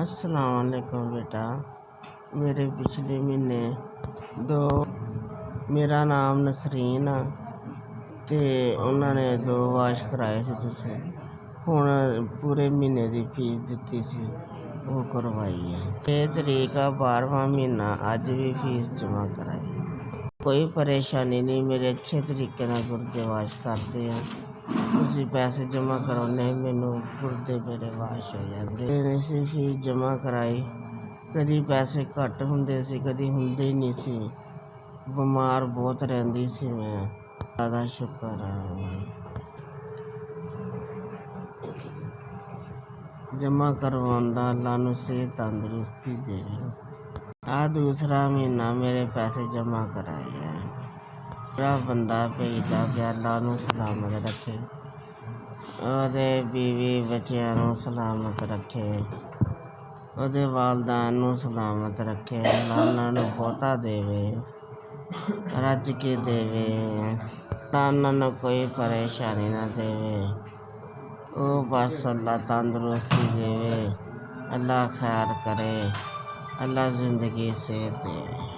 अस्सलाम वालेकुम बेटा। मेरे पिछले महीने दो मेरा नाम नसरीन आ ते उन्होंने 2 वाश कराए थे। तुसीं हुण पूरे महीने की फीस दित्ती सी वो करवाई है। 6 तरीक का 12वां महीना, अज भी फीस जमा कराई। कोई परेशानी नहीं, मेरे अच्छे तरीके नाल गुर्दे वाश करते हैं। तुसीं पैसे जमा कराने मैनू गुर्दे मेरे वाश हो जाते। इसी फीस जमा कराई, कदी पैसे घट हुंदे सी, कदी हुंदे ही नहीं सी। बीमार बहुत रहिंदी सी मैं। ज़्यादा शुक्र है जमा करवाउंदा, अल्लाह नूं सेहत तंदुरुस्ती देवे। आ दूसरा महीना मेरे पैसे जमा कराए है। मेरा बंदा भेजदा पिया, अल्लाह नूं सलामत रखे, ओहदे बीवी बच्चियां नूं सलामत रखे, ओहदे वालदैन नूं सलामत रखे। अल्लाह उन्हां नूं बहुता देवे, रज के देवे। अल्लाह उन्हां नूं कोई परेशानी ना देवे। ओ बस अल्लाह तंदुरुस्ती देवे, अल्लाह खैर करे, अल्लाह जिंदगी सेहत देवे।